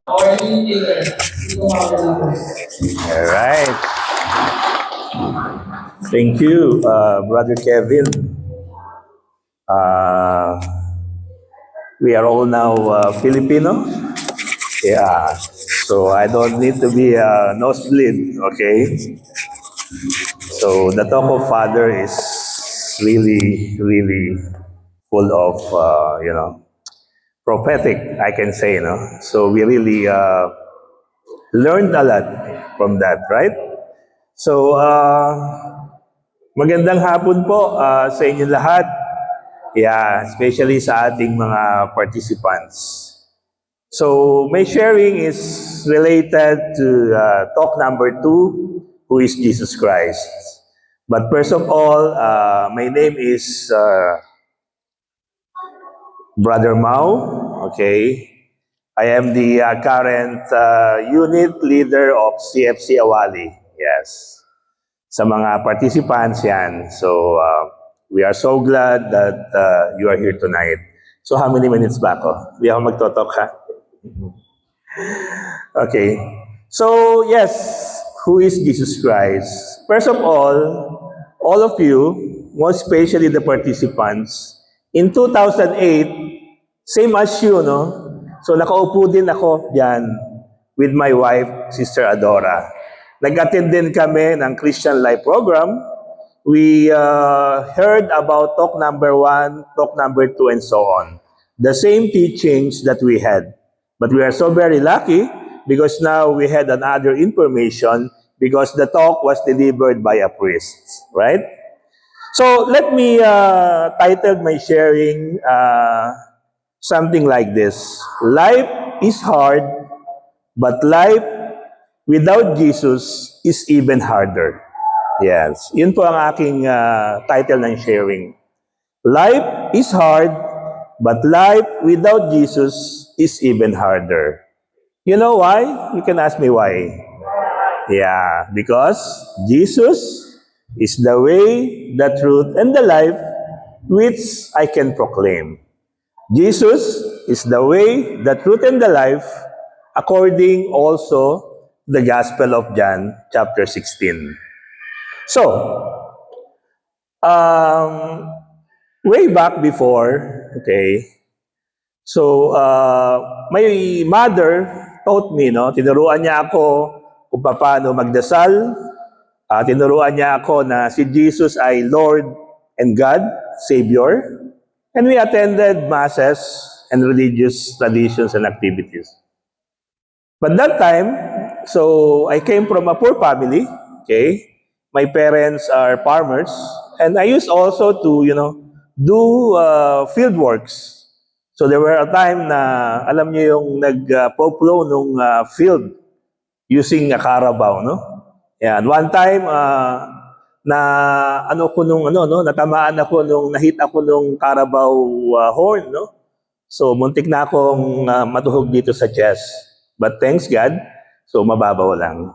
All right. Thank you, Brother Kevin. Uh, we are all now Filipino. Yeah. So I don't need to be a nosebleed, okay? So the talk of Father is really, really full of, prophetic, I can say, So we really learned a lot from that, right? So, magandang hapon po sa inyo lahat. Yeah, especially sa ating mga participants. So, my sharing is related to talk number 2, who is Jesus Christ. But first of all, my name is Brother Mau, okay? I am the current unit leader of CFC Awali, yes. Sa mga participants yan. So, we are so glad that you are here tonight. So, how many minutes ba ako? Hindi ako magtotok, ha? Okay. So, yes, who is Jesus Christ? First of all of you, more especially the participants, in 2008, same as you, no? So, nakaupo din ako dyan with my wife, Sister Adora. Nag-attend din kami ng Christian Life Program. We heard about talk number 1, talk number 2, and so on. The same teachings that we had. But we are so very lucky because now we had another information because the talk was delivered by a priest, right? So let me title my sharing something like this. Life is hard, but life without Jesus is even harder. Yes, yun po ang aking title ng sharing. Life is hard, but life without Jesus is even harder. You know why? You can ask me why. Yeah, because Jesus is the way, the truth, and the life which I can proclaim. Jesus is the way, the truth, and the life, according also the Gospel of John, chapter 16. So, way back before, okay, so my mother taught me, no, tinuruan niya ako kung paano magdasal, tinuruan niya ako na si Jesus ay Lord and God, Savior, and we attended masses and religious traditions and activities. But that time, so I came from a poor family, okay? My parents are farmers, and I used also to, do field works. So there were a time na, alam niyo yung nag-poplo nung field using a carabao, no? Yeah, and one time, na natamaan ako nahit ako nung carabao horn, no? So muntik na akong matuhog dito sa chest. But thanks God, so mababaw lang.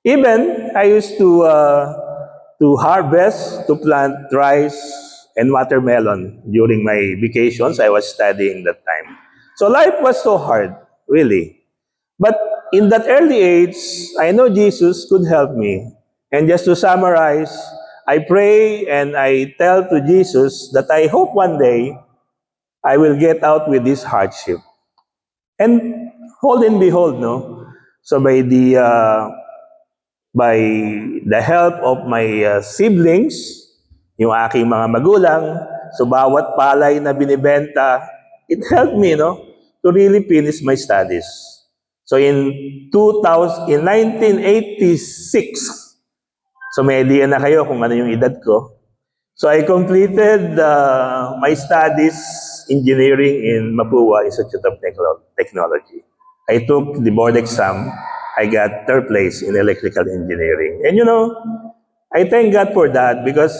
Even I used to harvest, to plant rice and watermelon during my vacations. I was studying that time. So life was so hard, really. But in that early age, I know Jesus could help me. And just to summarize, I pray and I tell to Jesus that I hope one day I will get out with this hardship. And hold and behold, no? So by the help of my siblings, yung aking mga magulang, so bawat palay na binibenta, it helped me, no, to really finish my studies. So in 1986, so may idea na kayo kung ano yung edad ko. So I completed my studies, engineering in Mapua Institute of Technology. I took the board exam. I got third place in electrical engineering. And I thank God for that because,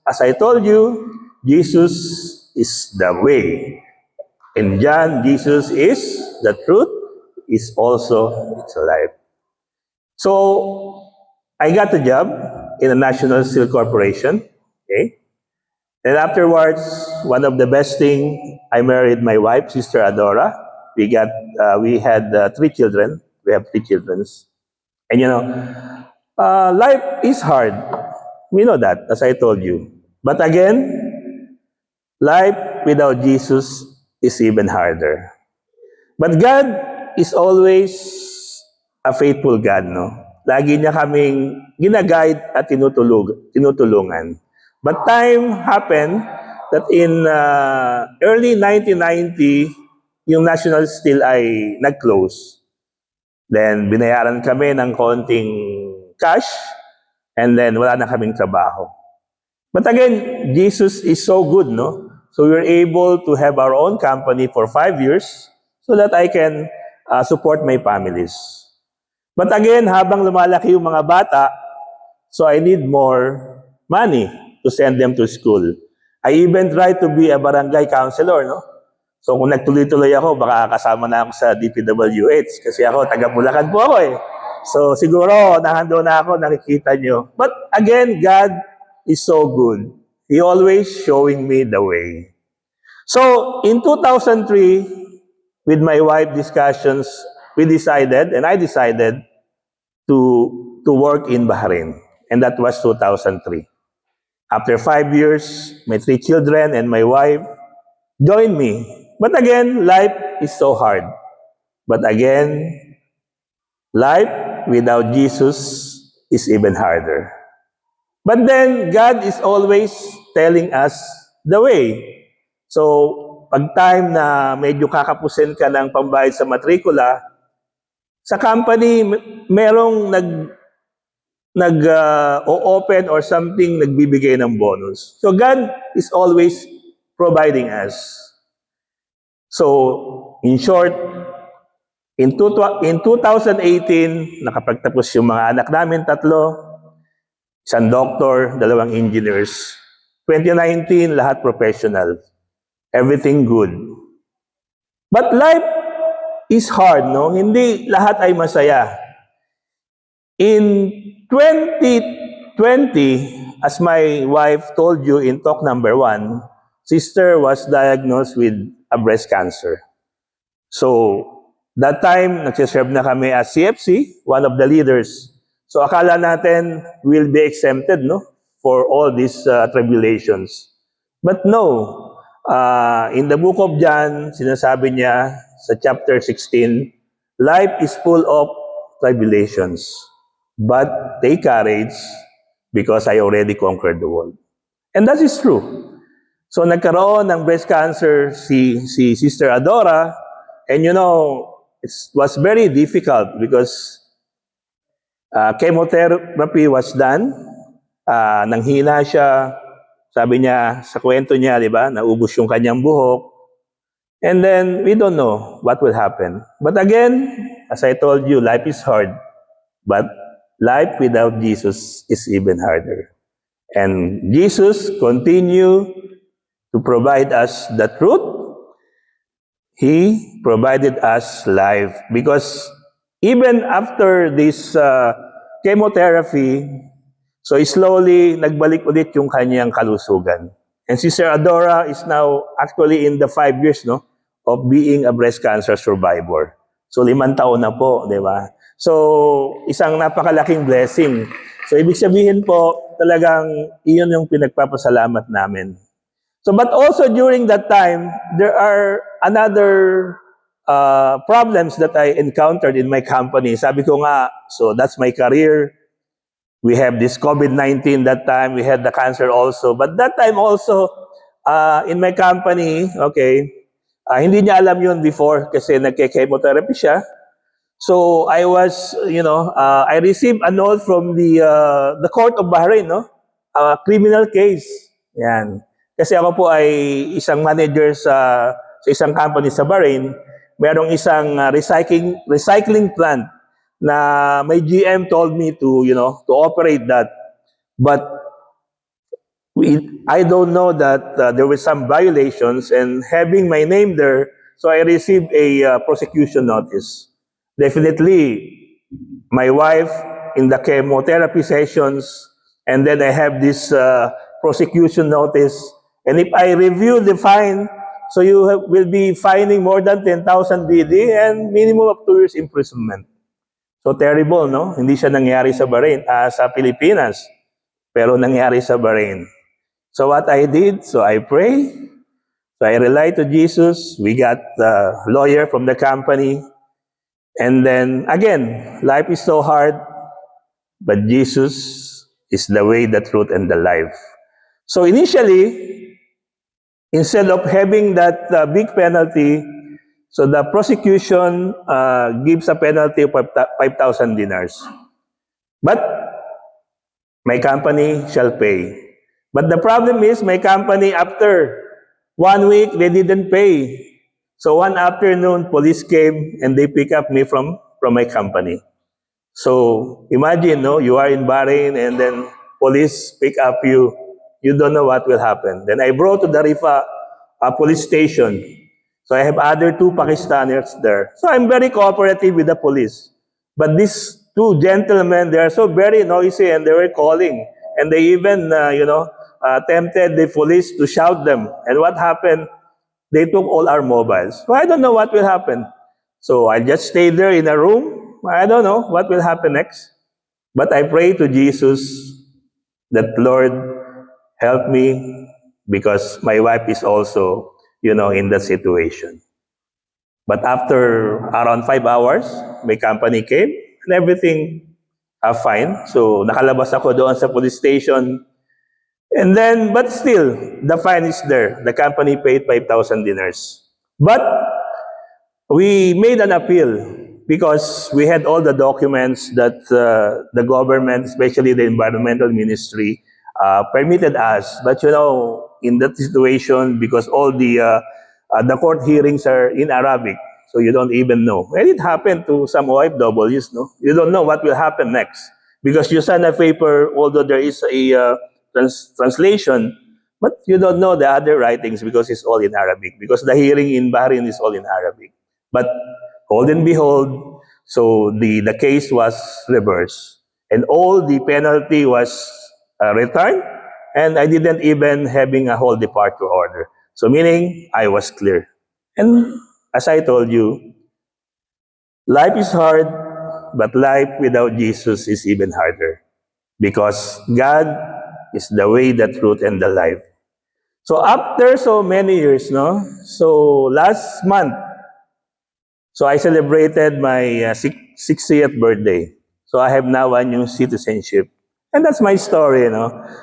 as I told you, Jesus is the way. In John, Jesus is the truth, is also its life. So, I got a job in a national steel corporation. Okay? And afterwards, one of the best thing, I married my wife, Sister Adora. we had 3 children. We have 3 children. And life is hard. We know that, as I told you. But again, life without Jesus is even harder. But God is always a faithful God, no? Lagi niya kaming ginaguide at tinutulungan. But time happened that in early 1990, yung National Steel ay nag-close. Then, binayaran kami ng konting cash, and then wala na kaming trabaho. But again, Jesus is so good, no? So we were able to have our own company for 5 years so that I can support my families. But again, habang lumalaki yung mga bata, so I need more money to send them to school. I even tried to be a barangay counselor, no? So kung nagtuloy-tuloy ako, baka kasama na ako sa DPWH kasi ako, taga Bulacan po ako eh. So siguro, nahando na ako, nakikita nyo. But again, God is so good. He always showing me the way. So in 2003, with my wife discussions, we decided, and I decided, to work in Bahrain. And that was 2003. After 5 years, my 3 children and my wife joined me. But again, life is so hard. But again, life without Jesus is even harder. But then, God is always telling us the way. So, pag time na medyo kakapusin ka ng pambayad sa matrikula, sa company, merong o-open or something, nagbibigay ng bonus. So, God is always providing us. So, in short, in 2018, nakapagtapos yung mga anak namin, 3, isang doctor, 2 engineers. 2019, lahat professional. Everything good. But life is hard, no? Hindi lahat ay masaya. In 2020, as my wife told you in talk number 1, sister was diagnosed with a breast cancer. So, that time, nagsiserve na kami as CFC, one of the leaders. So, akala natin we'll be exempted, no? For all these tribulations. But no. In the book of John, sinasabi niya sa chapter 16, life is full of tribulations. But take courage because I already conquered the world. And that is true. So nagkaroon ng breast cancer si Sister Adora, and it was very difficult because chemotherapy was done, nanghina siya, sabi niya sa kwento niya, di ba, naubos yung kanyang buhok, and then we don't know what will happen. But again, as I told you, life is hard, but life without Jesus is even harder. And Jesus continue to provide us the truth. He provided us life because even after this chemotherapy, so slowly nagbalik ulit yung kanyang kalusugan. And Sister Adora is now actually in the 5 years, no, of being a breast cancer survivor. So 5 taon na po, di ba? So isang napakalaking blessing. So ibig sabihin po, talagang iyon yung pinagpapasalamat namin. So, but also during that time, there are another problems that I encountered in my company. Sabi ko nga, so that's my career. We have this COVID-19 that time. We had the cancer also. But that time also, in my company, hindi niya alam yun before kasi nagke-chemotherapy siya. So, I was, I received a note from the court of Bahrain, no? A criminal case. Yan. Kasi ako po ay isang manager sa isang company sa Bahrain. Merong isang recycling plant na may GM told me to operate that. But I don't know that there were some violations, and having my name there, so I received a prosecution notice. Definitely, my wife in the chemotherapy sessions, and then I have this prosecution notice. And if I review the fine So you will be fining more than 10,000 BD and minimum of 2 years imprisonment. So terrible, no? Hindi siya nangyari sa Bahrain, sa Pilipinas, pero nangyari sa Bahrain. So what I did, so I pray, so I rely to Jesus. We got a lawyer from the company. And then again, life is so hard, but Jesus is the way, the truth, and the life. So initially, instead of having that big penalty, so the prosecution gives a penalty of 5,000 dinars. But my company shall pay. But the problem is, my company, after 1 week, they didn't pay. So one afternoon, police came and they pick up me from my company. So imagine, no, you are in Bahrain and then police pick up you. You don't know what will happen. Then I brought to the Rifa police station. So I have other 2 Pakistanis there. So I'm very cooperative with the police. But these 2 gentlemen, they are so very noisy and they were calling. And they even, tempted the police to shout them. And what happened? They took all our mobiles. So I don't know what will happen. So I just stayed there in a room. I don't know what will happen next. But I pray to Jesus that, Lord, help me because my wife is also, in that situation. But after around 5 hours, my company came and everything fine. So nakalabas ako doon sa police station. And then, but still, the fine is there. The company paid 5,000 dinars. But we made an appeal because we had all the documents that the government, especially the environmental ministry, permitted us. But in that situation, because all the court hearings are in Arabic, so you don't even know. And it happened to some OFWs, no? You don't know what will happen next because you sign a paper, although there is a translation, but you don't know the other writings because it's all in Arabic. Because the hearing in Bahrain is all in Arabic. But hold and behold, so the case was reversed. And all the penalty was returned. And I didn't even having a whole departure order. So meaning, I was clear. And as I told you, life is hard, but life without Jesus is even harder. Because God is the way, the truth, and the life. So after so many years, no? So last month, so I celebrated my 60th birthday. So I have now a new citizenship. And that's my story,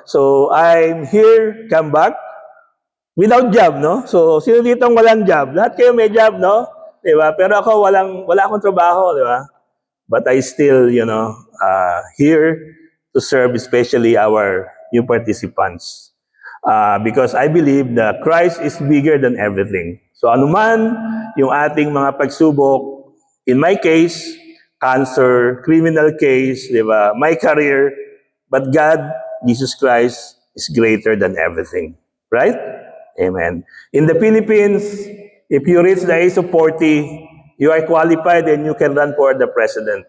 So I'm here, come back, without job, no? So sino dito ang walang job? Lahat kayo may job, no? Diba? Pero ako wala akong trabaho, diba? But I still, here to serve especially our new participants. Because I believe that Christ is bigger than everything. So anuman yung ating mga pagsubok, in my case, cancer, criminal case, di ba? My career, but God, Jesus Christ, is greater than everything. Right? Amen. In the Philippines, if you reach the age of 40, you are qualified and you can run for the president.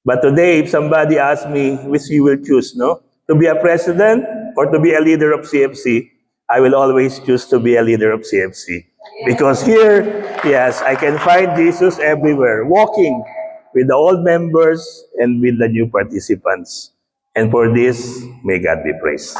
But today, if somebody asks me which you will choose, no? To be a president or to be a leader of CFC, I will always choose to be a leader of CFC. Because here, yes, I can find Jesus everywhere, walking with the old members and with the new participants. And for this, may God be praised.